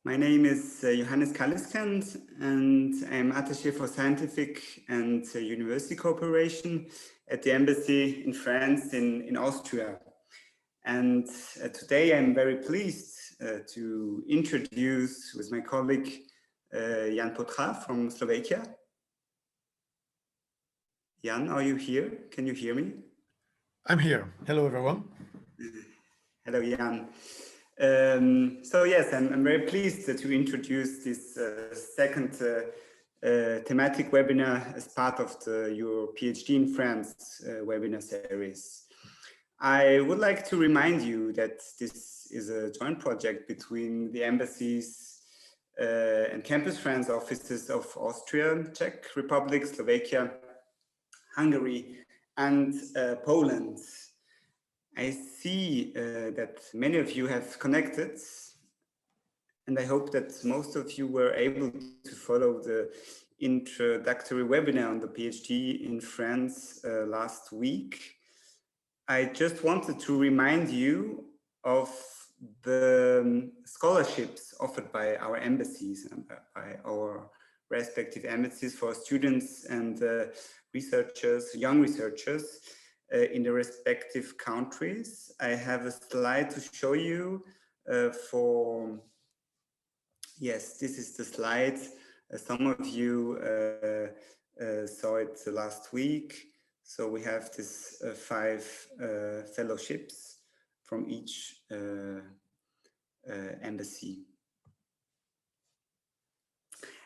My name is Johannes Kalliskand, and I'm attaché for scientific and university cooperation at the embassy in France in Austria. And today I'm very pleased to introduce with my colleague Jan Potra from Slovakia. Jan, are you here? Can you hear me? I'm here. Hello, everyone. Hello, Jan. So yes, I'm very pleased to introduce this second thematic webinar as part of your PhD in France webinar series. I would like to remind you that this is a joint project between the embassies and Campus France offices of Austria, Czech Republic, Slovakia, Hungary, and Poland. I see that many of you have connected, and I hope that most of you were able to follow the introductory webinar on the PhD in France last week. I just wanted to remind you of the scholarships offered by our embassies and by our respective embassies for students and researchers, young researchers in the respective countries. I have a slide to show you yes, this is the slide. Some of you saw it last week. So we have this 5 fellowships from each embassy.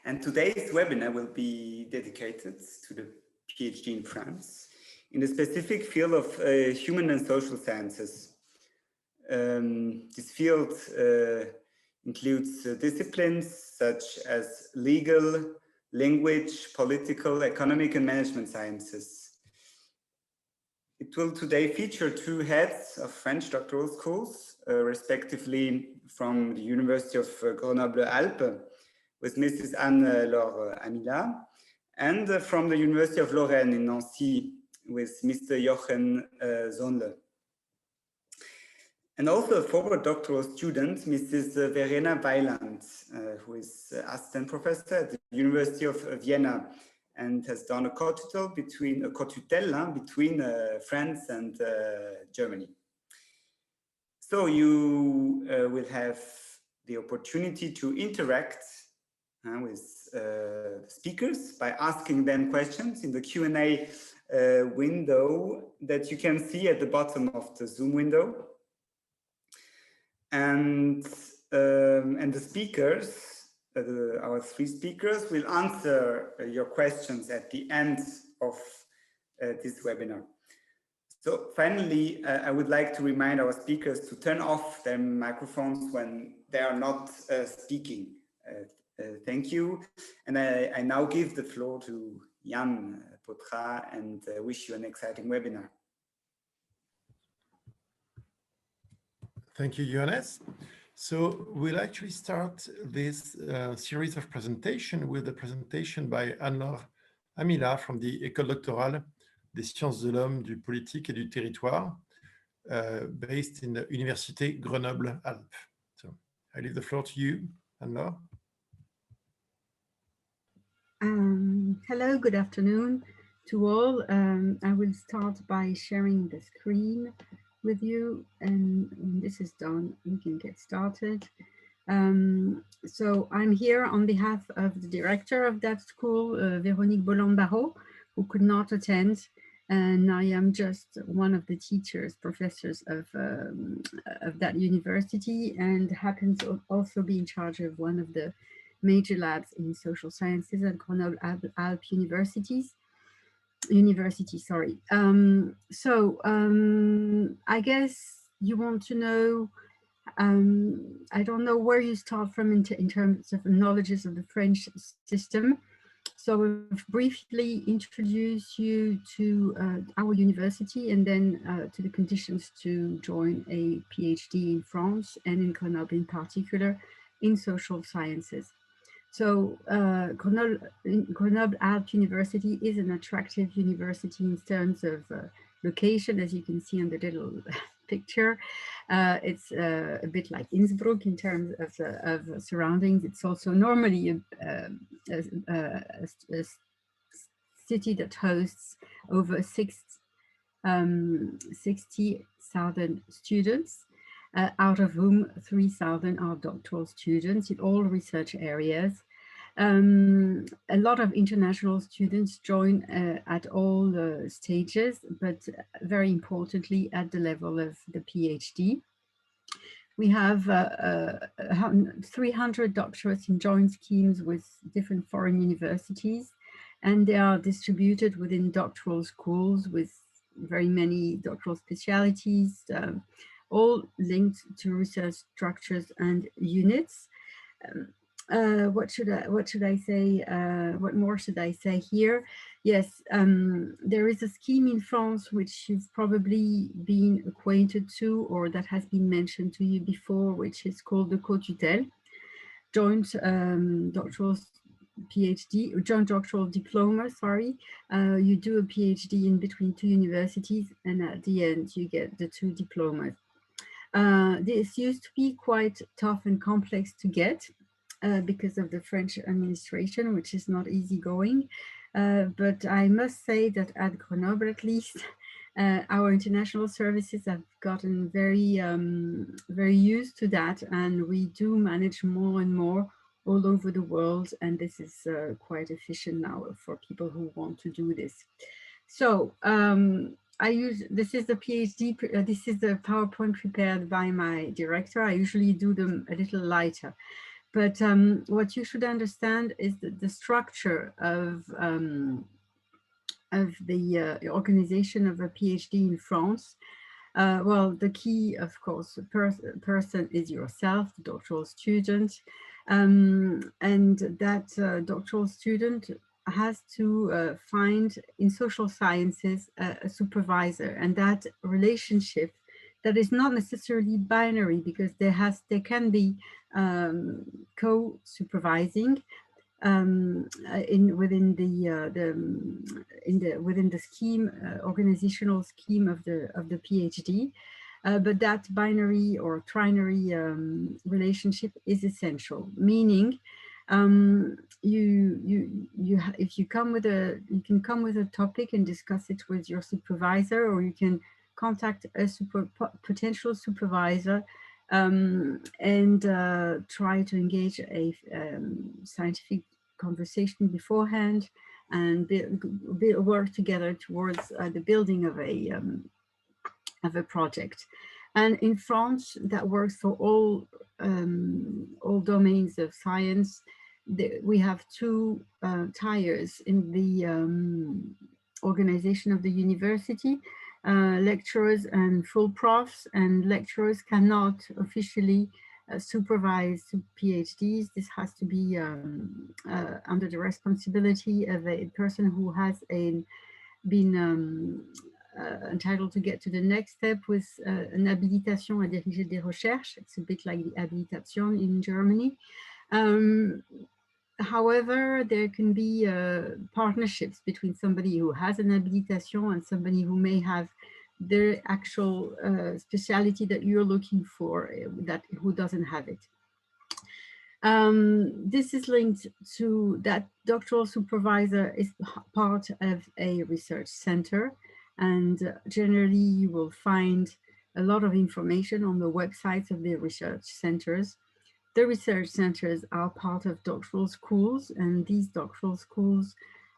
And today's webinar will be dedicated to the PhD in France in the specific field of human and social sciences. This field includes disciplines such as legal, language, political, economic, and management sciences. It will today feature 2 heads of French doctoral schools, respectively from the University of Grenoble-Alpes, with Mrs. Anne-Laure Amila, and from the University of Lorraine in Nancy, with Mr. Jochen Zonle. And also a former doctoral student, Mrs. Verena Weiland, who is assistant professor at the University of Vienna, and has done a cotutelle between France and Germany. So you will have the opportunity to interact with speakers by asking them questions in the Q&A window that you can see at the bottom of the Zoom window. And the speakers, our 3 speakers, will answer your questions at the end of this webinar. So finally, I would like to remind our speakers to turn off their microphones when they are not speaking. Thank you. And I now give the floor to Jan Potra and wish you an exciting webinar. Thank you, Johannes. So we'll actually start this series of presentation with a presentation by Anne-Laure Amila from the École doctorale des sciences de l'homme, du politique et du territoire, based in the Université Grenoble-Alpes. So I leave the floor to you, Anne-Laure. Hello, good afternoon to all. I will start by sharing the screen with you, and when this is done, we can get started. So I'm here on behalf of the director of that school, Véronique Bolland-Barrault, who could not attend, and I am just one of the teachers, professors of that university, and happens to also be in charge of one of the major labs in social sciences at Grenoble-Alpes University. I guess you want to know, I don't know where you start from in terms of knowledges of the French system. So we'll briefly introduce you to our university and then to the conditions to join a PhD in France and in Grenoble in particular in social sciences. So Grenoble-Alpes University is an attractive university in terms of location, as you can see on the little picture. It's a bit like Innsbruck in terms of surroundings. It's also normally a city that hosts over 60,000 students, out of whom 3,000 are doctoral students in all research areas. A lot of international students join at all stages, but very importantly at the level of the PhD. We have 300 doctorates in joint schemes with different foreign universities, and they are distributed within doctoral schools with very many doctoral specialities, all linked to research structures and units. What should I say? What more should I say here? Yes, there is a scheme in France which you've probably been acquainted to, or that has been mentioned to you before, which is called the cotutelles, joint doctoral PhD, joint doctoral diploma, sorry. You do a PhD in between two universities, and at the end you get the two diplomas. This used to be quite tough and complex to get because of the French administration, which is not easygoing. But I must say that at Grenoble, at least, our international services have gotten very, very used to that, and we do manage more and more all over the world, and this is quite efficient now for people who want to do this. So this is the PhD, this is the PowerPoint prepared by my director. I usually do them a little lighter. But what you should understand is that the structure of the organization of a PhD in France. Well, the key, of course, person is yourself, the doctoral student, and that doctoral student has to find in social sciences a supervisor, and that relationship that is not necessarily binary, because there can be co-supervising within the scheme, organizational scheme of the PhD, but that binary or trinary relationship is essential. Meaning, if you come with you can come with a topic and discuss it with your supervisor, or you can contact a potential supervisor and try to engage a scientific conversation beforehand, and work together towards the building of a project. And in France, that works for all domains of science. We have two tiers in the organization of the university. Lecturers and full profs, and lecturers cannot officially supervise PhDs. This has to be under the responsibility of a person who has been entitled to get to the next step with an habilitation à diriger des recherches. It's a bit like the habilitation in Germany. However, there can be partnerships between somebody who has an habilitation and somebody who may have the actual speciality that you're looking for, who doesn't have it. This is linked to that doctoral supervisor is part of a research center, and generally you will find a lot of information on the websites of the research centers. The research centers are part of doctoral schools, and these doctoral schools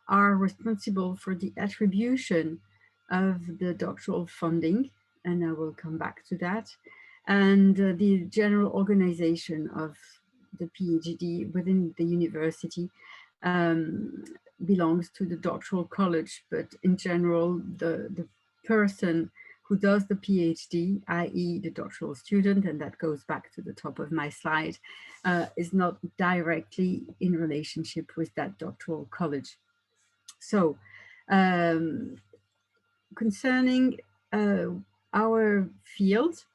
are responsible for the attribution of the doctoral funding, and I will come back to that, and the general organization of the PhD within the university belongs to the doctoral college, but in general, the person who does the PhD, i.e. the doctoral student, and that goes back to the top of my slide, is not directly in relationship with that doctoral college. So concerning our field,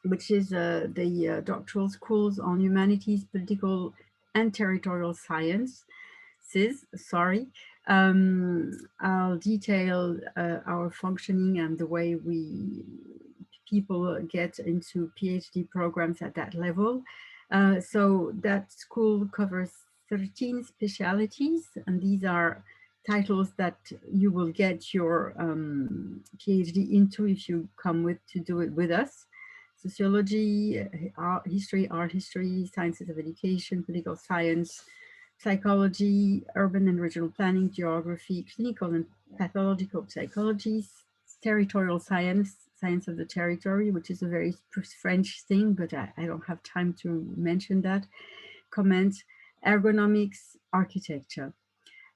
which is the doctoral schools on humanities, political and territorial sciences, I'll detail our functioning and the way we people get into PhD programs at that level. So that school covers 13 specialties, and these are titles that you will get your PhD into if you come to do it with us. Sociology, art history, sciences of education, political science, psychology, urban and regional planning, geography, clinical and pathological psychology, territorial science, science of the territory, which is a very French thing, but I don't have time to mention that. Comment, ergonomics, architecture.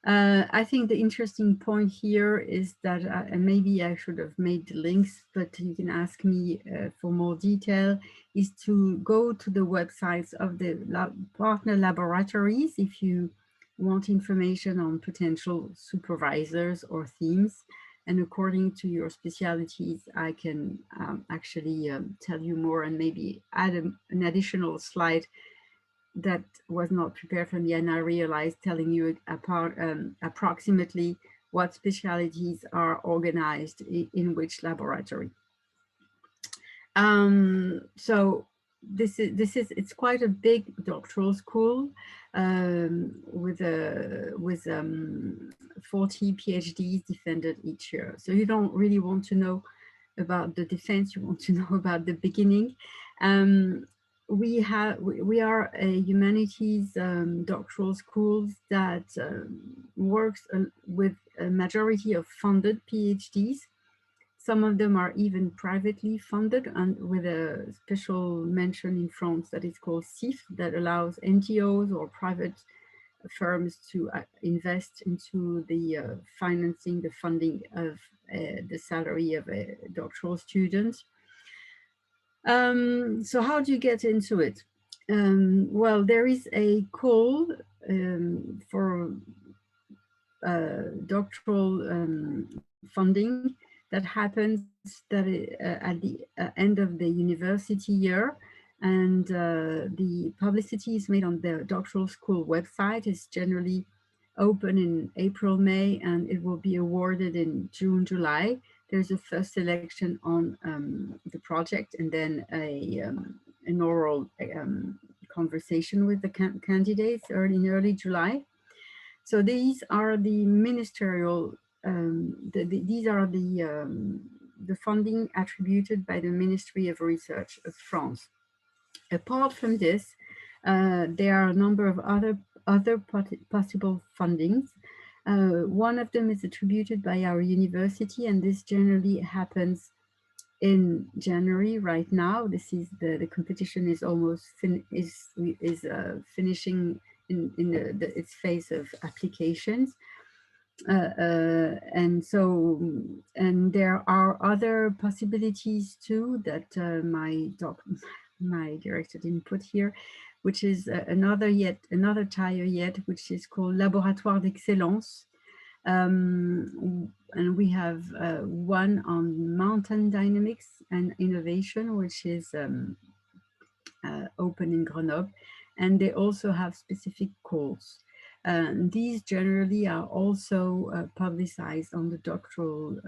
I think the interesting point here is that, and maybe I should have made the links, but you can ask me for more detail, is to go to the websites of the partner laboratories if you want information on potential supervisors or themes. And according to your specialities, I can actually tell you more and maybe add an additional slide that was not prepared for me, and I realized telling you approximately what specialties are organized in which laboratory. So it's quite a big doctoral school with 40 PhDs defended each year. So you don't really want to know about the defense, you want to know about the beginning. We are a humanities doctoral school that works with a majority of funded PhDs. Some of them are even privately funded, and with a special mention in France that is called CIF, that allows NGOs or private firms to invest into the financing, the funding of the salary of a doctoral student. So how do you get into it? Well, there is a call for doctoral funding that happens at the end of the university year, and the publicity is made on the doctoral school website. It's generally open in April, May, and it will be awarded in June, July. There's a first selection on the project, and then an oral conversation with the candidates in early July. So these are the ministerial, these are the funding attributed by the Ministry of Research of France. Apart from this, there are a number of other possible fundings. One of them is attributed by our university, and this generally happens in January right now. This is the competition is almost finishing in its phase of applications. And there are other possibilities too that my director didn't put here, which is another tier yet, which is called Laboratoire d'Excellence. And we have one on mountain dynamics and innovation, which is open in Grenoble. And they also have specific calls. These generally are also publicized on the doctoral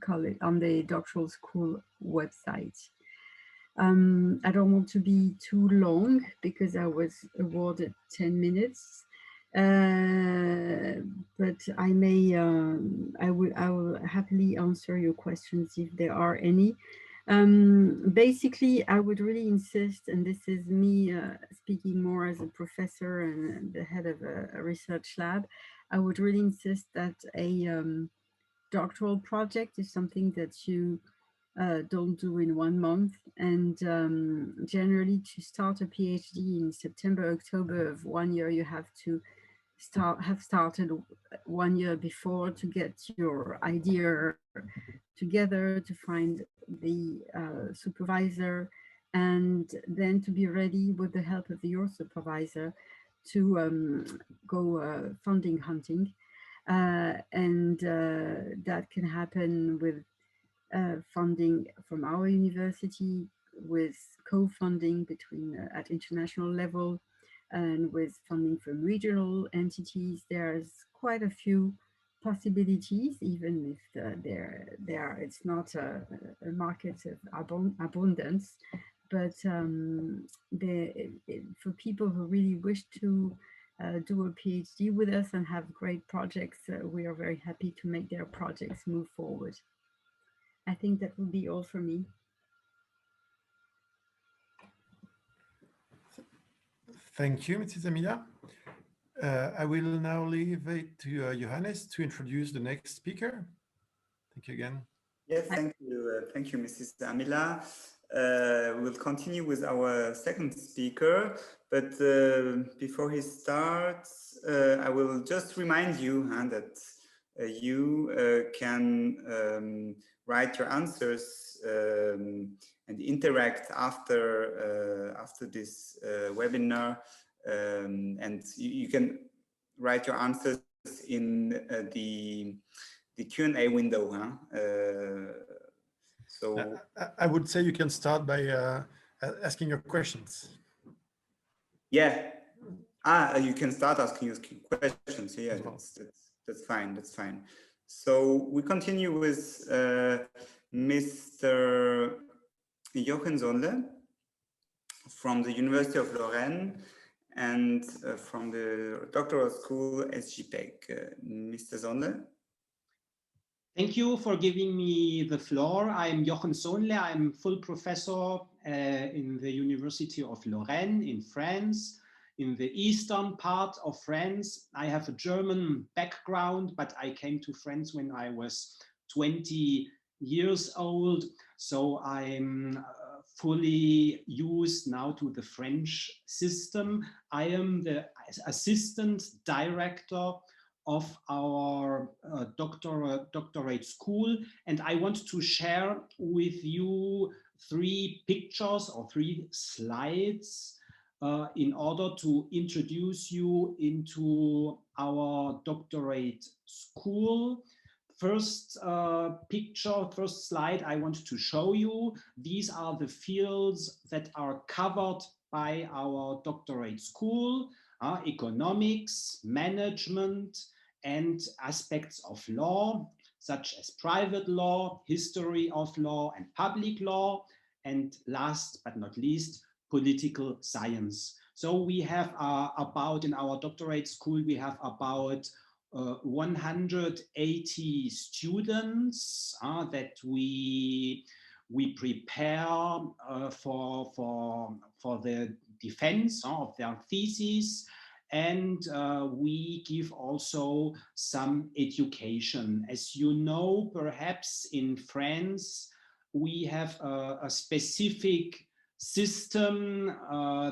college, on the doctoral school website. I don't want to be too long because I was awarded 10 minutes, but I will happily answer your questions if there are any. Basically, I would really insist, and this is me speaking more as a professor and the head of a research lab, I would really insist that a doctoral project is something that you don't do in 1 month. And generally, to start a PhD in September, October of 1 year, you have to have started 1 year before to get your idea together, to find the supervisor, and then to be ready with the help of your supervisor to go funding hunting. And that can happen with funding from our university, with co-funding between at international level, and with funding from regional entities. There's quite a few possibilities, even if it's not a market of abundance, but for people who really wish to do a PhD with us and have great projects, we are very happy to make their projects move forward. I think that will be all for me. Thank you, Mrs. Amila. I will now leave it to Johannes to introduce the next speaker. Thank you again. Yes, thank you, Mrs. Amila. We'll continue with our second speaker, but before he starts, I will just remind you that you can write your answers and interact after this webinar, and you can write your answers in the Q&A window. So I would say you can start by asking your questions. Yeah. You can start asking your questions. Yeah, that's fine. That's fine. So we continue with Mr. Jochen Sonle from the University of Lorraine and from the doctoral school SGPEC. Mr. Sonle. Thank you for giving me the floor. I'm Jochen Sonle. I'm full professor in the University of Lorraine in France, in the eastern part of France. I have a German background, but I came to France when I was 20 years old. So I'm fully used now to the French system. I am the assistant director of our doctorate school, and I want to share with you 3 pictures or 3 slides in order to introduce you into our doctorate school. First picture, first slide I want to show you. These are the fields that are covered by our doctorate school. Economics, management, and aspects of law, such as private law, history of law, and public law, and last but not least, political science. So we have in our doctorate school, we have about 180 students that we prepare for the defense of their thesis, and we give also some education. As you know, perhaps in France, we have a specific system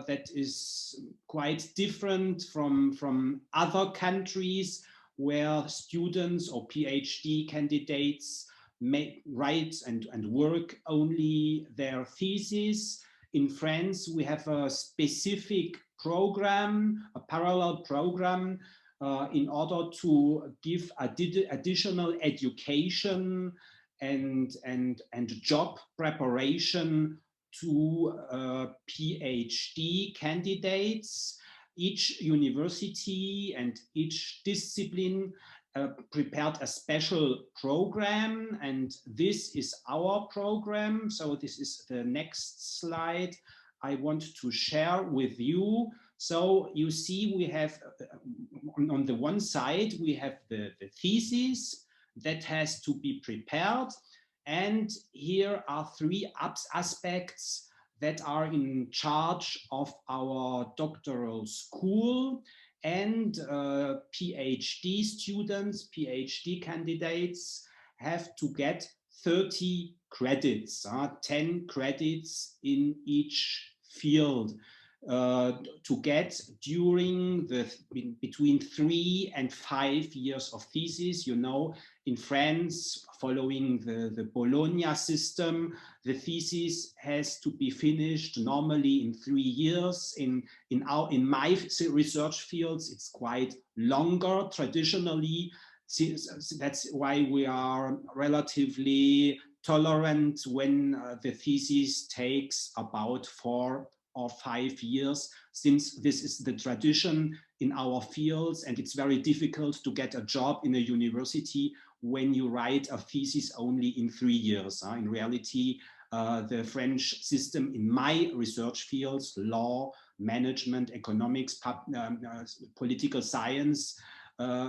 that is quite different from other countries where students or PhD candidates may write and work only their thesis. In France, we have a specific program, a parallel program, in order to give additional education and job preparation to PhD candidates. Each university and each discipline prepared a special program, and this is our program. So this is the next slide I want to share with you. So you see we have on the one side we have the thesis that has to be prepared, and here are 3 aspects that are in charge of our doctoral school. And PhD students, PhD candidates have to get 30 credits, 10 credits in each field to get during between 3 and 5 years of thesis. You know, in France, following the Bologna system, the thesis has to be finished normally in 3 years. In my research fields, it's quite longer traditionally. That's why we are relatively tolerant when the thesis takes about 4 or 5 years, since this is the tradition in our fields, and it's very difficult to get a job in a university when you write a thesis only in 3 years. In reality, the French system in my research fields, law, management, economics, political science,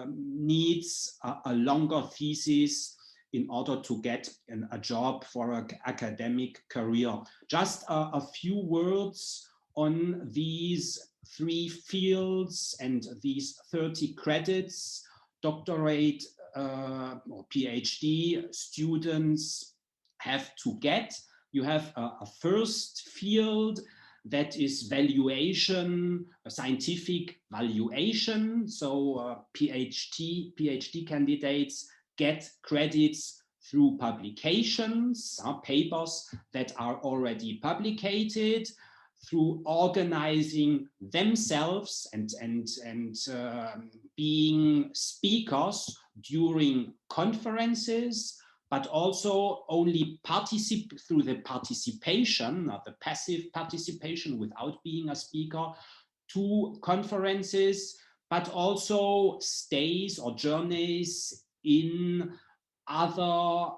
needs a longer thesis in order to get a job for an academic career. Just a few words on these 3 fields and these 30 credits doctorate or PhD students have to get. You have a first field that is valuation, scientific valuation. So PhD candidates get credits through publications, papers that are already publicated, through organizing themselves and being speakers during conferences, but also only through the participation, not the passive participation without being a speaker, to conferences, but also stays or journeys in other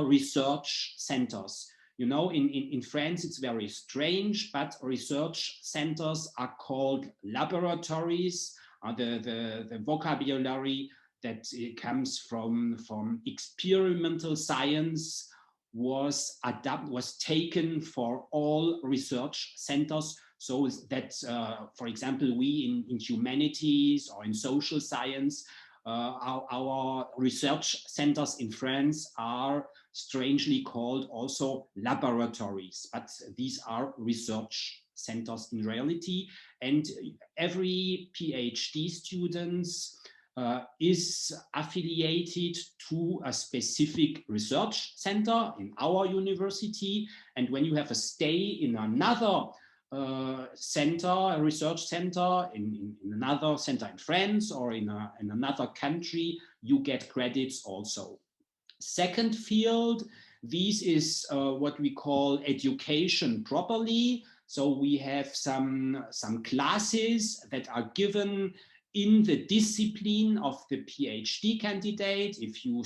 research centers. You know, in France, it's very strange, but research centers are called laboratories. The vocabulary that comes from experimental science was taken for all research centers. So that, for example, we in humanities or in social science, our research centers in France are strangely called also laboratories, but these are research centers in reality. And every PhD student is affiliated to a specific research center in our university. And when you have a stay in another a research center in another center in France or in another country, you get credits also. Second field, this is what we call education properly. So we have some classes that are given in the discipline of the PhD candidate. If you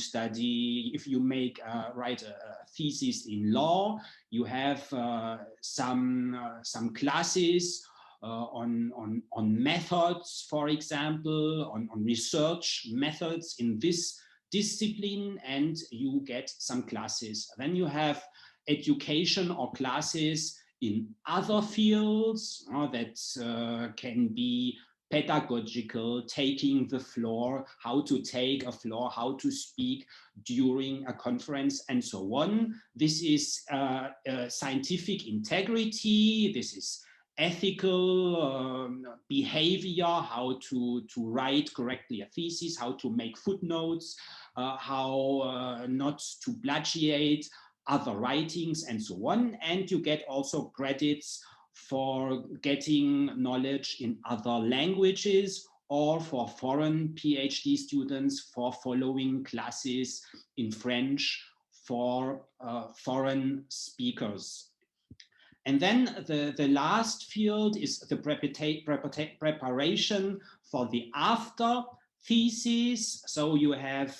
write a thesis in law, you have some classes on methods, for example, on research methods in this discipline, and you get some classes. Then you have education or classes in other fields that can be pedagogical, taking the floor, how to take a floor, how to speak during a conference, and so on. This is scientific integrity. This is ethical behavior, how to write correctly a thesis, how to make footnotes, how not to plagiate other writings, and so on. And you get also credits for getting knowledge in other languages, or for foreign PhD students for following classes in French for foreign speakers. And then the last field is the preparation for the after thesis. So you have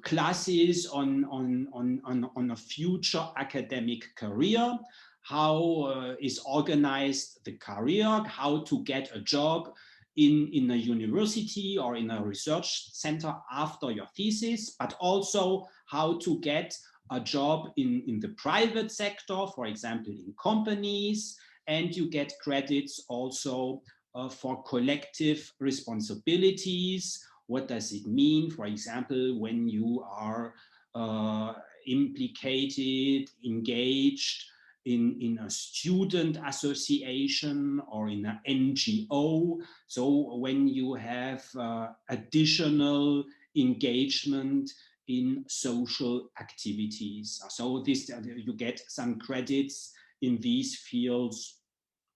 classes on a future academic career, how is organized the career, how to get a job in a university or in a research center after your thesis, but also how to get a job in the private sector, for example, in companies, and you get credits also for collective responsibilities. What does it mean, for example, when you are implicated, engaged in a student association or in an NGO? So when you have additional engagement in social activities. So this you get some credits in these fields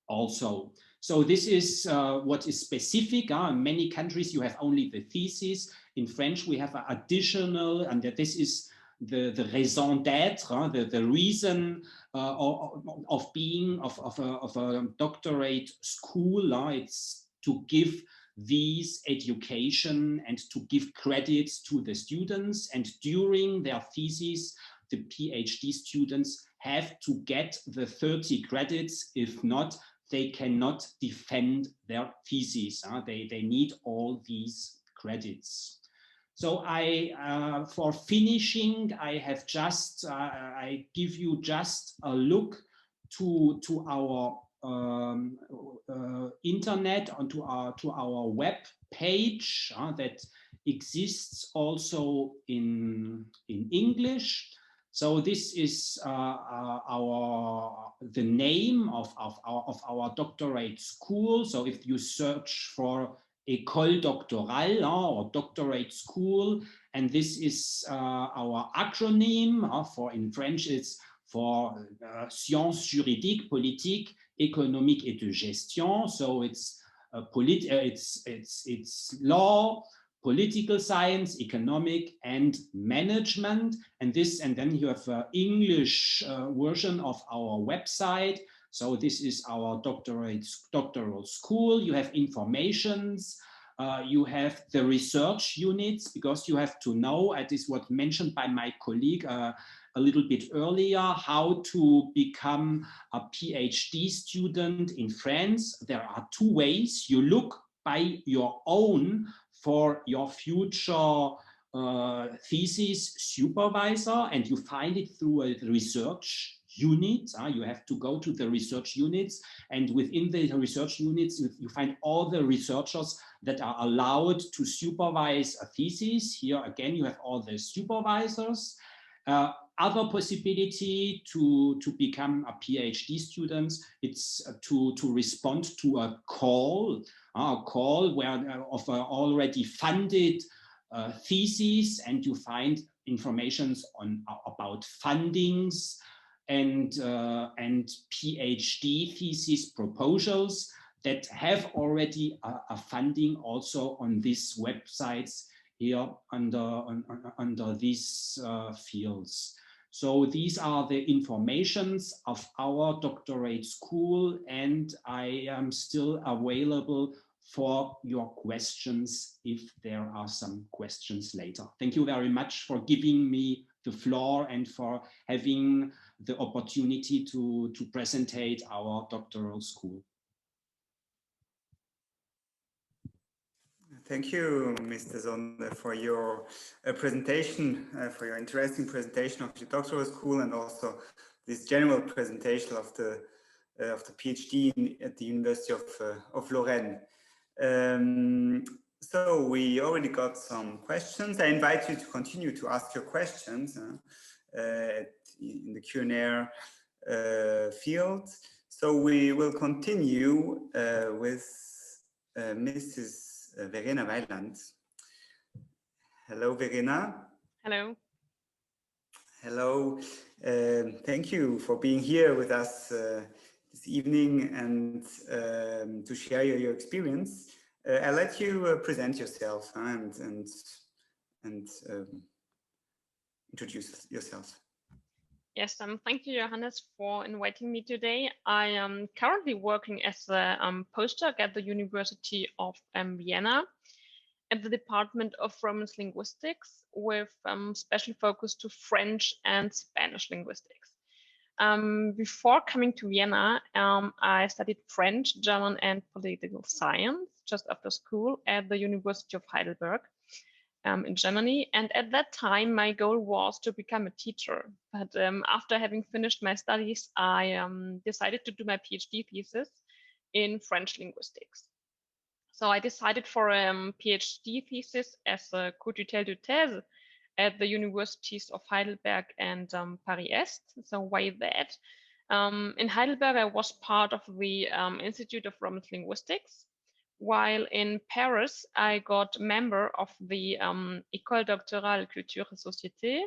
also. So this is what is specific. In many countries you have only the thesis. In French we have an additional, and this is the raison d'être, the reason of being of a doctorate school. It's to give these education and to give credits to the students, and during their thesis the PhD students have to get the 30 credits. If not, they cannot defend their thesis. They need all these credits. So for finishing, I have just I give you just a look to our internet, onto our web page that exists also in English. So this is the name of our doctorate school. So if you search for École doctorale or doctorate school, and this is our acronym for, in French it's for sciences juridiques, politique, économique et de gestion. So it's law, political science, economic, and management. And then you have an English version of our website. So this is our doctoral school. You have informations. You have the research units, because you have to know, it is what mentioned by my colleague a little bit earlier, how to become a PhD student in France. There are two ways. You look by your own for your future thesis supervisor, and you find it through a research unit. You have to go to the research units, and within the research units you find all the researchers that are allowed to supervise a thesis. Here again you have all the supervisors. Other possibility to become a PhD student, it's to respond to a call where of already funded thesis, and you find information about fundings and PhD thesis proposals that have already a funding also on these websites here under these fields. So these are the informations of our doctorate school, and I am still available for your questions if there are some questions later. Thank you very much for giving me the floor and for having the opportunity to present our doctoral school. Thank you, Mr. Sonde, for your presentation, for your interesting presentation of your doctoral school, and also this general presentation of the PhD at the University of Lorraine. So we already got some questions. I invite you to continue to ask your questions in the Q&A field. So we will continue with Mrs. Verena Weiland. Hello, Verena. Hello. Hello. Thank you for being here with us this evening and to share your experience. I'll let you present yourself and introduce yourself. Yes, thank you, Johannes, for inviting me today. I am currently working as a postdoc at the University of Vienna at the Department of Romance Linguistics with special focus to French and Spanish linguistics. Before coming to Vienna, I studied French, German, and political science just after school at the University of Heidelberg in Germany. And at that time, my goal was to become a teacher. But after having finished my studies, I decided to do my PhD thesis in French linguistics. So I decided for a PhD thesis as a cotutelle de thèse at the universities of Heidelberg and Paris-Est. So why that? In Heidelberg, I was part of the Institute of Romance Linguistics, while in Paris, I got member of the École doctorale culture et société.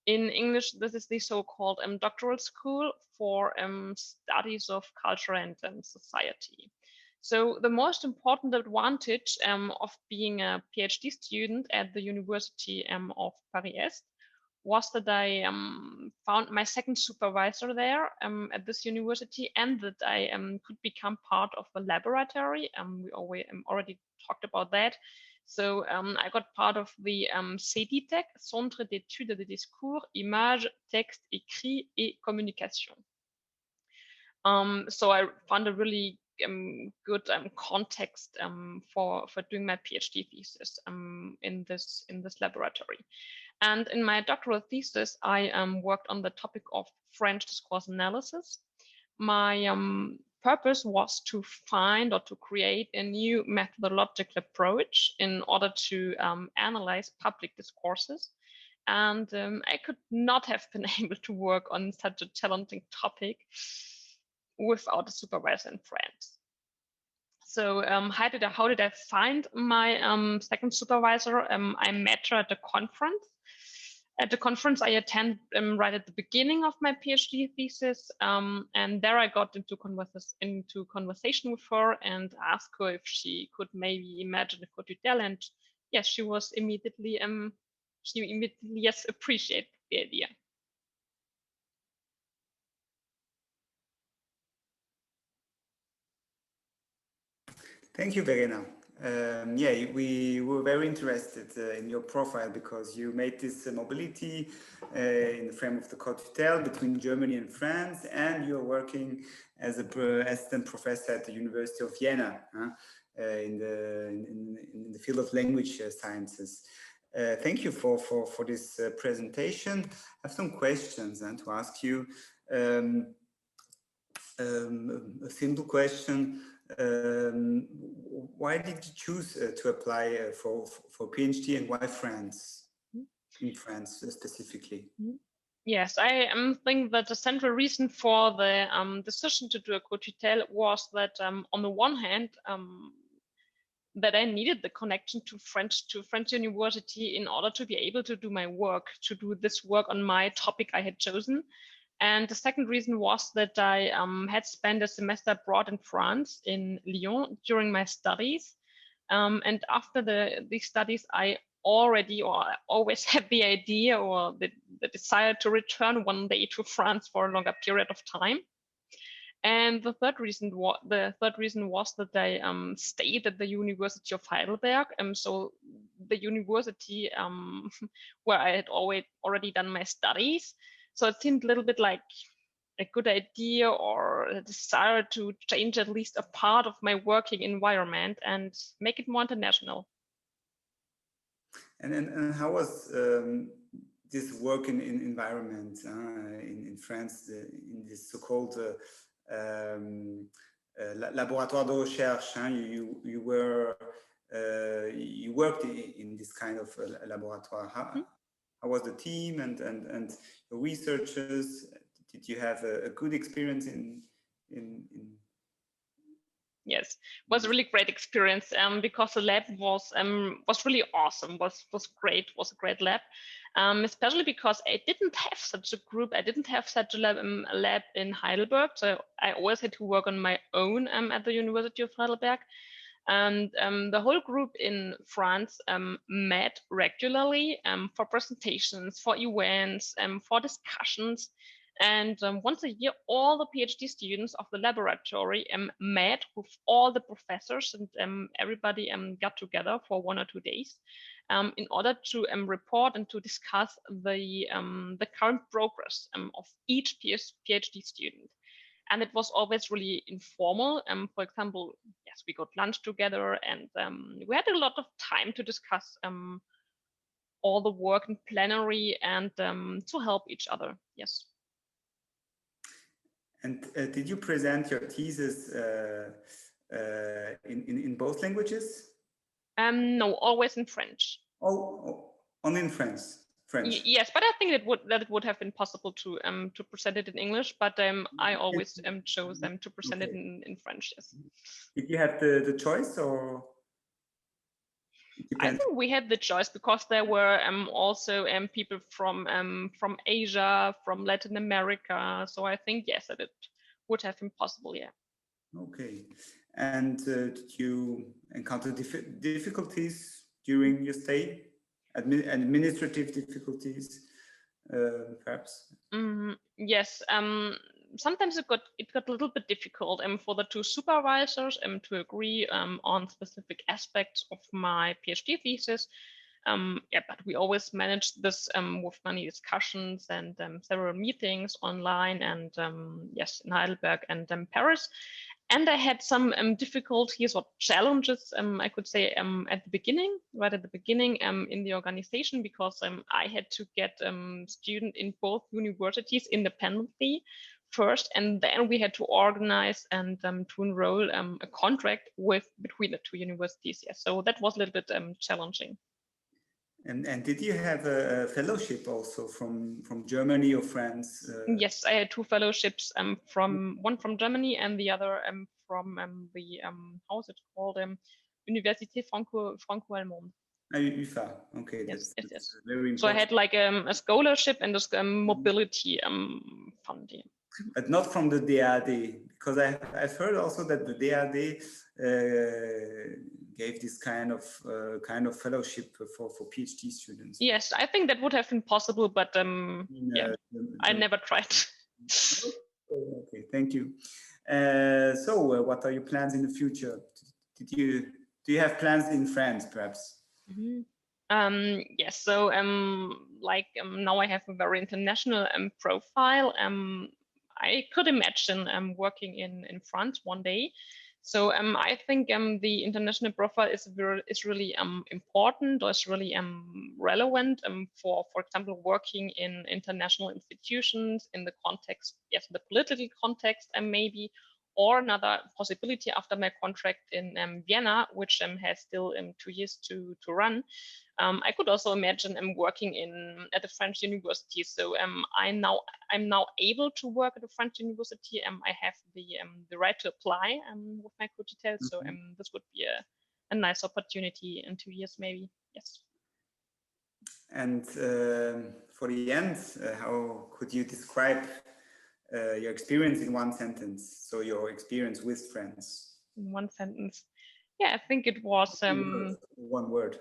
In English, this is the so-called doctoral school for studies of culture and society. So the most important advantage of being a PhD student at the University of Paris-Est was that I found my second supervisor there at this university, and that I could become part of the laboratory. We already talked about that. So I got part of the CEDITEC, Centre d'études de discours, images, texte, écrit et communication. So I found a really good context for doing my PhD thesis in this laboratory. And in my doctoral thesis, I worked on the topic of French discourse analysis. My purpose was to find or to create a new methodological approach in order to analyze public discourses. And I could not have been able to work on such a challenging topic without a supervisor in France. So how did I find my second supervisor? I met her at a conference. At the conference I attended right at the beginning of my PhD thesis, and there I got into conversation with her and asked her if she could maybe imagine a cotutelle, and yes, she was immediately yes, appreciated the idea. Thank you, Verena. Yeah, we were very interested in your profile because you made this mobility in the frame of the cotutelle between Germany and France, and you're working as an assistant professor at the University of Vienna in the field of language sciences. Thank you for this presentation. I have some questions to ask you. A simple question. Why did you choose to apply for PhD, and why France? In France specifically? Yes, I think that the central reason for the decision to do a cotutelle was that on the one hand, that I needed the connection to French university in order to be able to do my work, to do this work on my topic I had chosen. And the second reason was that I had spent a semester abroad in France, in Lyon, during my studies. And after these studies, I always had the idea or the desire to return one day to France for a longer period of time. And the third reason was that I stayed at the University of Heidelberg. So the university where I had already done my studies. So it seemed a little bit like a good idea or a desire to change at least a part of my working environment and make it more international. And how was this working environment in France, in this so-called laboratoire de recherche? You worked in this kind of laboratoire. How was the team and the researchers? Did you have a good experience in? Yes, it was a really great experience because the lab was really awesome. Was great. Was a great lab, especially because I didn't have such a group. I didn't have such a lab in Heidelberg. So I always had to work on my own at the University of Heidelberg. And the whole group in France met regularly for presentations, for events, for discussions. And once a year, all the PhD students of the laboratory met with all the professors, and everybody got together for 1 or 2 days in order to report and to discuss the current progress of each PhD student. And it was always really informal. For example, yes, we got lunch together, and we had a lot of time to discuss all the work in plenary and to help each other. Yes. And did you present your thesis in both languages? No, always in French. Oh, only in French. Yes, but I think it would have been possible to present it in English, but I always chose them to present it in French. Yes. Did you have the choice, or? I think we had the choice because there were also people from Asia, from Latin America. So I think yes, that it would have been possible. Yeah. Okay. And did you encounter difficulties during your stay? Administrative difficulties? perhaps? Yes. Sometimes it got a little bit difficult for the two supervisors to agree on specific aspects of my PhD thesis. Yeah, but we always managed this with many discussions and several meetings online, and yes, in Heidelberg and Paris. And I had some difficulties or challenges, I could say, at the beginning, right at the beginning in the organization, because I had to get students in both universities independently first, and then we had to organize and to enroll a contract between the two universities. Yes, so that was a little bit challenging. And did you have a fellowship also from Germany or France? Yes, I had two fellowships, one from Germany and the other from the how is it called, Université Franco-Allemande. UFA. Okay, yes, that's yes. very important. So I had like a scholarship and this mobility fund. Yeah. But not from the DAAD, because I've heard also that the DAAD gave this kind of fellowship for PhD students. Yes, I think that would have been possible, but yeah, I never tried. Okay, thank you. So, what are your plans in the future? Do you have plans in France, perhaps? Yes. So, now I have a very international profile. I could imagine working in France one day. So I think the international profile is really important, or is really relevant for example, working in international institutions in the context, yes, the political context, and maybe, or another possibility after my contract in Vienna, which has still 2 years to run. I could also imagine working at a French university. So I'm now able to work at a French university. I have the right to apply with my cotutelles. So this would be a nice opportunity in 2 years, maybe. Yes. And for the end, how could you describe your experience in one sentence? So your experience with France. In one sentence. Yeah, I think it was one word.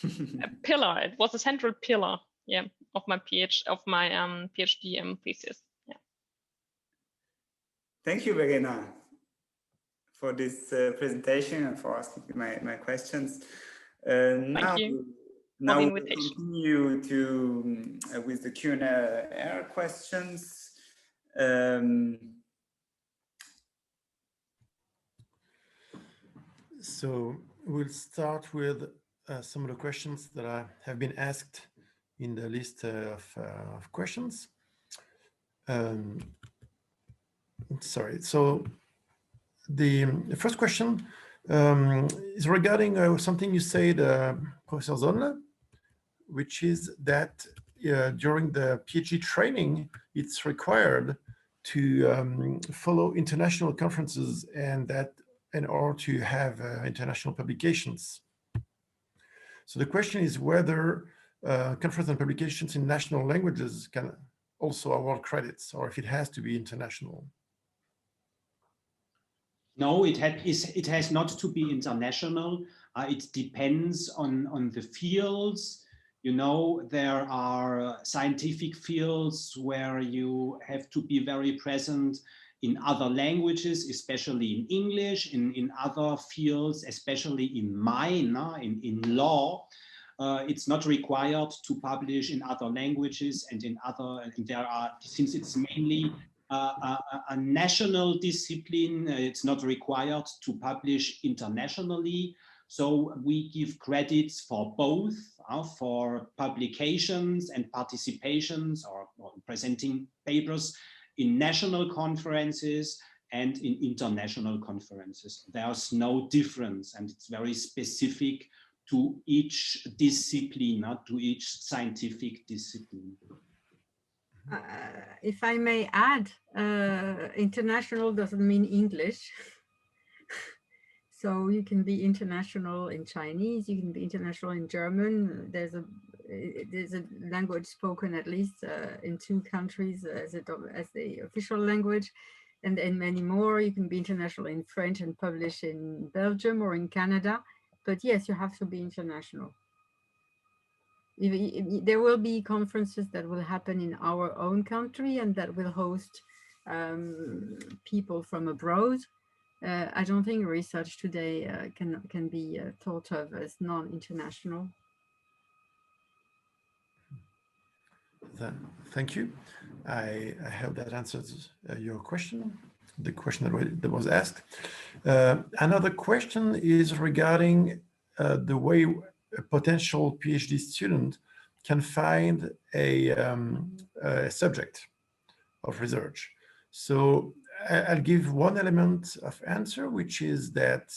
A pillar. It was a central pillar, yeah, of my PhD thesis. Yeah. Thank you, Verena, for this presentation and for asking my questions. Thank you. Now we'll continue with the Q&A questions. So we'll start with some of the questions that have been asked in the list of questions. Sorry, so the first question is regarding something you said, Professor Zonle, which is that during the PhD training, it's required to follow international conferences, and that in order to have international publications. So the question is whether conference and publications in national languages can also award credits, or if it has to be international. No, it has not to be international. It depends on the fields. You know, there are scientific fields where you have to be very present in other languages, especially in English, in other fields, especially in mine, in law. It's not required to publish in other languages and there are, since it's mainly a national discipline, it's not required to publish internationally. So we give credits for both, for publications and participations or presenting papers in national conferences and in international conferences. There's no difference, and it's very specific to each discipline, to each scientific discipline. If I may add, international doesn't mean English. So you can be international in Chinese, you can be international in German. There's a language spoken at least in 2 countries as the official language, and in many more. You can be international in French and publish in Belgium or in Canada. But yes, you have to be international. There will be conferences that will happen in our own country and that will host people from abroad. I don't think research today can be thought of as non-international. Thank you. I hope that answers your question, the question that was asked. Another question is regarding the way a potential PhD student can find a subject of research. So I'll give one element of answer, which is that,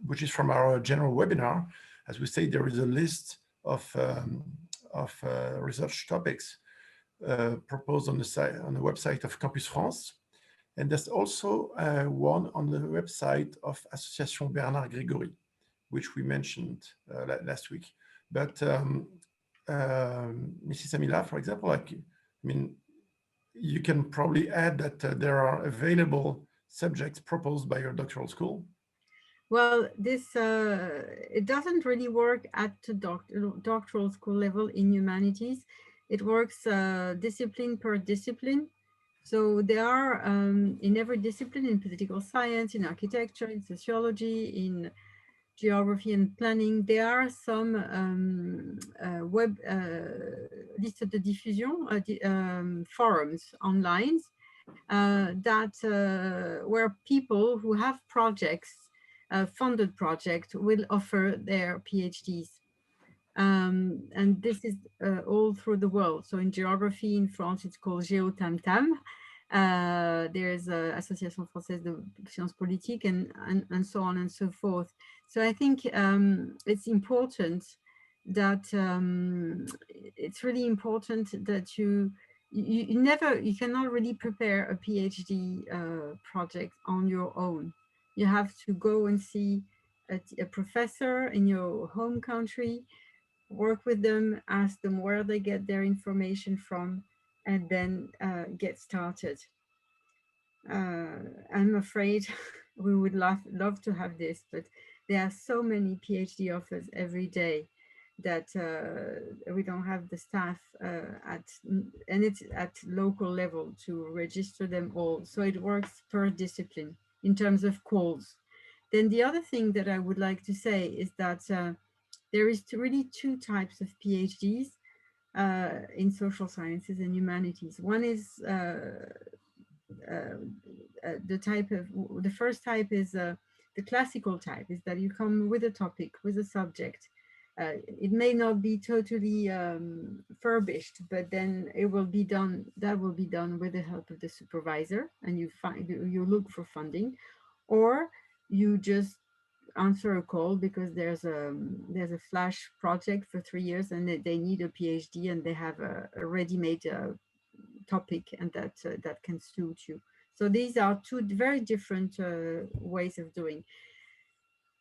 which is from our general webinar. As we say, there is a list of research topics proposed on the website of Campus France. And there's also one on the website of Association Bernard Grégory, which we mentioned last week. But Mrs. Amila, for example, you can probably add that there are available subjects proposed by your doctoral school. Well, this it doesn't really work at the doctoral school level in humanities. It works discipline per discipline. So there are in every discipline, in political science, in architecture, in sociology, in geography and planning, there are some web liste de diffusion forums online where people who have projects, funded projects, will offer their PhDs. And this is all through the world. So in geography in France, it's called GeoTamTam. There's Association Française de Sciences Politiques and so on and so forth. So I think it's important that it's really important that you cannot really prepare a PhD project on your own. You have to go and see a professor in your home country, work with them, ask them where they get their information from, and then get started. I'm afraid we would love to have this, but there are so many PhD offers every day that we don't have the staff and it's at local level to register them all. So it works per discipline in terms of calls. Then the other thing that I would like to say is that there is really two types of PhDs in social sciences and humanities. One is the first type is the classical type, is that you come with a topic, with a subject. It may not be totally furbished, but then it will be done. That will be done with the help of the supervisor, and you look for funding, or you just answer a call because there's a flash project for 3 years and they need a PhD and they have a ready-made topic and that can suit you. So these are two very different ways of doing.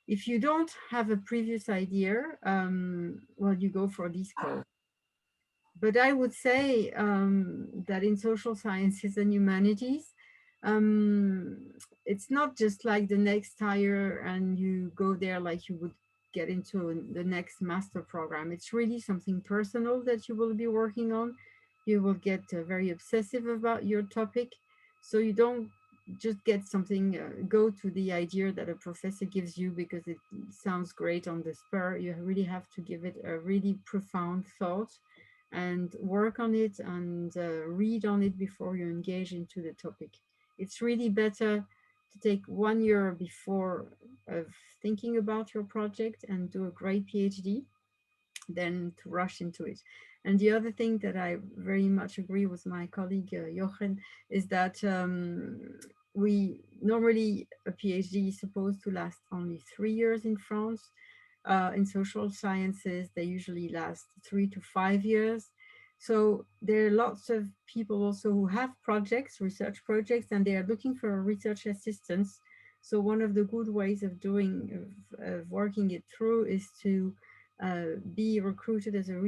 If you don't have a previous idea, well, you go for these calls. But I would say that in social sciences and humanities, it's not just like the next hire and you go there like you would get into the next master program. It's really something personal that you will be working on. You will get very obsessive about your topic. So you don't just get something, go to the idea that a professor gives you because it sounds great on the spur. You really have to give it a really profound thought and work on it and read on it before you engage into the topic. It's really better to take 1 year before of thinking about your project and do a great PhD than to rush into it. And the other thing that I very much agree with my colleague Jochen is that we normally a PhD is supposed to last only 3 years in France. In social sciences, they usually last 3 to 5 years. So there are lots of people also who have projects, research projects, and they are looking for research assistants. So one of the good ways of working it through is to be recruited as a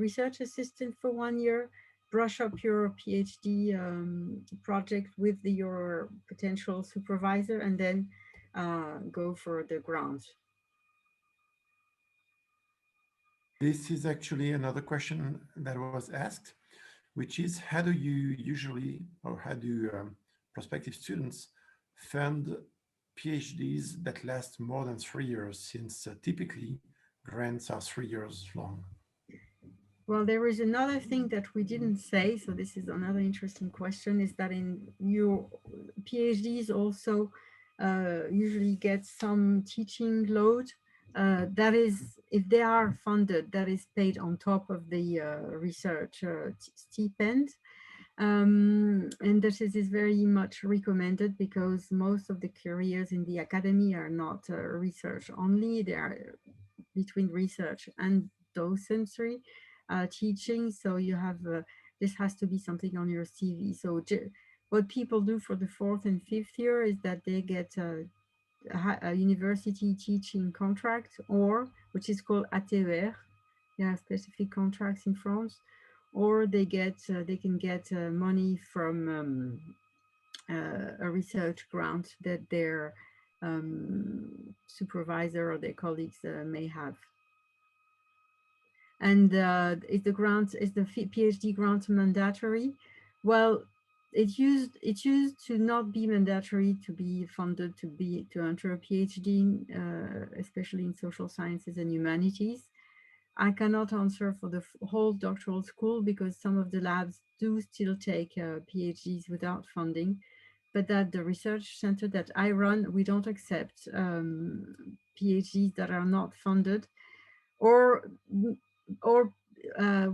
research assistant for 1 year, brush up your PhD project with your potential supervisor, and then go for the grant. This is actually another question that was asked, which is how do you usually, or how do prospective students fund PhDs that last more than 3 years, since typically grants are 3 years long? Well, there is another thing that we didn't say, so this is another interesting question, is that in your PhDs also usually get some teaching load. That is, if they are funded, that is paid on top of the research stipend. And this is very much recommended because most of the careers in the academy are not research only, they are between research and docency. Teaching, so you have this has to be something on your CV. So what people do for the 4th and 5th year is that they get a university teaching contract, or which is called ATER. They have specific contracts in France, or they get they can get money from a research grant that their supervisor or their colleagues may have. And is the PhD grant mandatory? Well, it used to not be mandatory to be funded to enter a PhD, especially in social sciences and humanities. I cannot answer for the whole doctoral school because some of the labs do still take PhDs without funding, but at the research center that I run, we don't accept PhDs that are not funded, or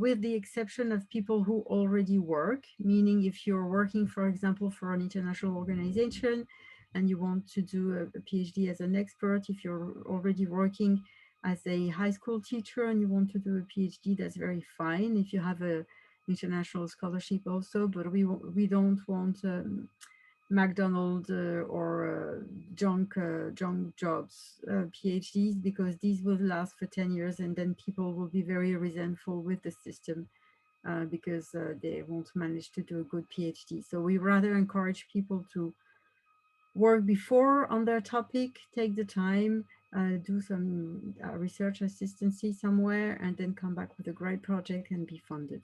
with the exception of people who already work, meaning if you're working, for example, for an international organization and you want to do a PhD as an expert, if you're already working as a high school teacher and you want to do a PhD, that's very fine if you have a international scholarship also, but we don't want McDonald's or junk jobs PhDs, because these will last for 10 years and then people will be very resentful with the system because they won't manage to do a good PhD. So we rather encourage people to work before on their topic, take the time, do some research assistancy somewhere, and then come back with a great project and be funded.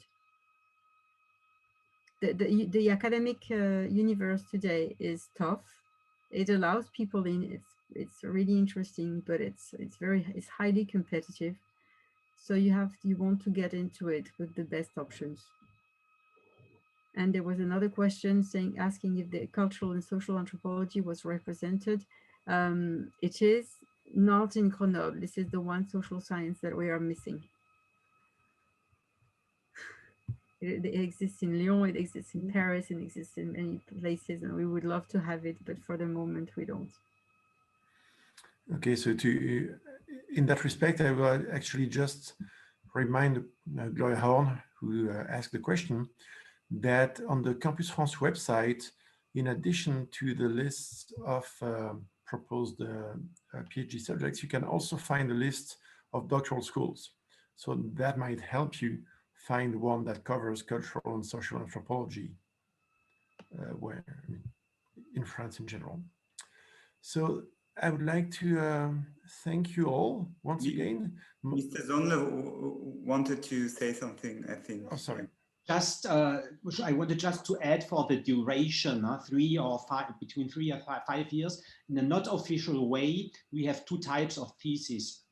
The academic universe today is tough. It allows people in. It's really interesting, but it's highly competitive. So you want to get into it with the best options. And there was another question asking if the cultural and social anthropology was represented. It is not in Grenoble. This is the one social science that we are missing. It exists in Lyon, it exists in Paris, it exists in many places, and we would love to have it, but for the moment we don't. Okay, so in that respect, I will actually just remind Gloria Horn, who asked the question, that on the Campus France website, in addition to the list of proposed PhD subjects, you can also find a list of doctoral schools. So that might help you find one that covers cultural and social anthropology in France in general. So I would like to thank you all once again. Mr. Zonle wanted to say something, I think. Oh, sorry. Just, I wanted just to add for the duration, 3 or 5, between 3 and 5 years, in a not official way, we have 2 types of theses.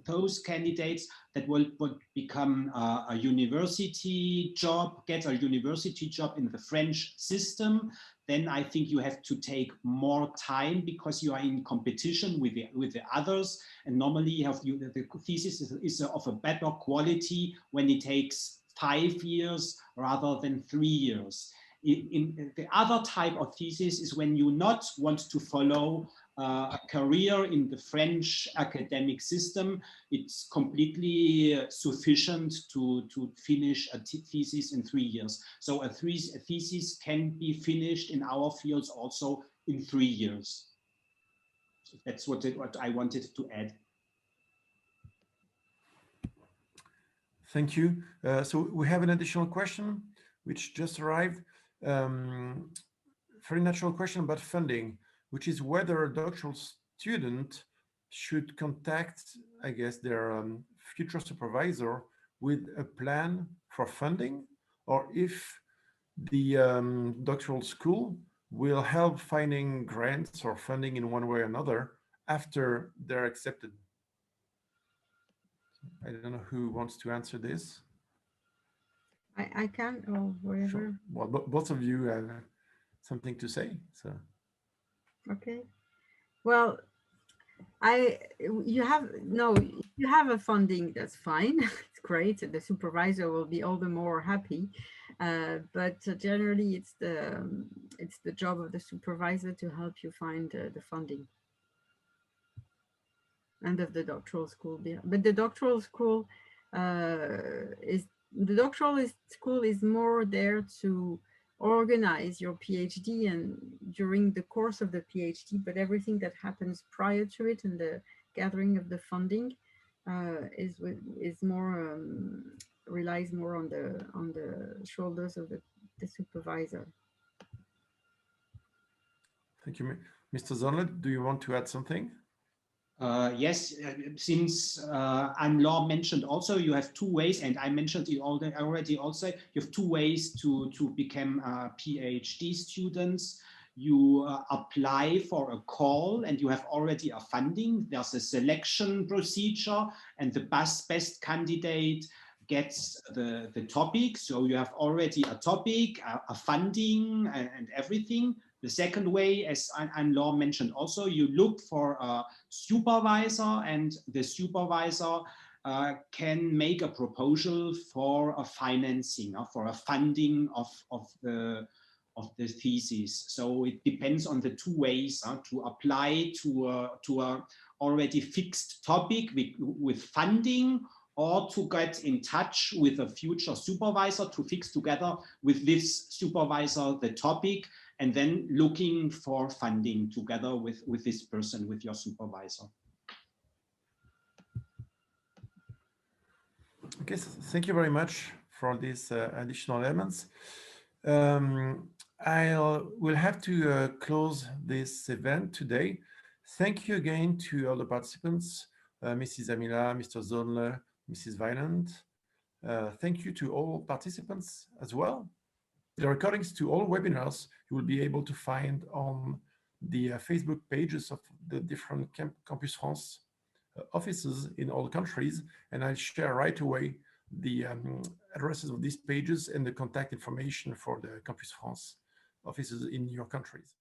Those candidates that will become a university job, get a university job in the French system, then I think you have to take more time because you are in competition with the others. And normally the thesis is of a better quality when it takes 5 years rather than 3 years. In the other type of thesis is when you not want to follow a career in the French academic system. It's completely sufficient to finish a thesis in 3 years. So a thesis can be finished in our fields also in 3 years. So that's what I wanted to add. Thank you. So we have an additional question which just arrived. Very natural question about funding, which is whether a doctoral student should contact, I guess, their future supervisor with a plan for funding, or if the doctoral school will help finding grants or funding in one way or another after they're accepted. I don't know who wants to answer this. I can, or whatever. Sure. Well, both of you have something to say, so. Okay. Well, you have a funding, that's fine. It's great. The supervisor will be all the more happy. But generally, it's the job of the supervisor to help you find the funding. And of the doctoral school, but the doctoral school is more there to organize your PhD and during the course of the PhD, but everything that happens prior to it and the gathering of the funding is more relies more on the shoulders of the supervisor. Thank you, Mr. Zonlet. Do you want to add something? Yes, since Anne-Laure mentioned also, you have two ways, and I mentioned it already also, you have two ways to become PhD students. You apply for a call and you have already a funding. There's a selection procedure and the best candidate gets the topic. So you have already a topic, a funding and everything. The second way, as Anne-Laure mentioned also, you look for a supervisor, and the supervisor can make a proposal for a financing, for a funding of the thesis. So it depends on the two ways to apply to a already fixed topic with funding, or to get in touch with a future supervisor to fix together with this supervisor the topic, and then looking for funding together with this person, with your supervisor. Okay, so thank you very much for these additional elements. We'll have to close this event today. Thank you again to all the participants, Mrs. Amila, Mr. Zonle, Mrs. Violent. Thank you to all participants as well. The recordings to all webinars you will be able to find on the Facebook pages of the different Campus France offices in all countries, and I'll share right away the addresses of these pages and the contact information for the Campus France offices in your countries.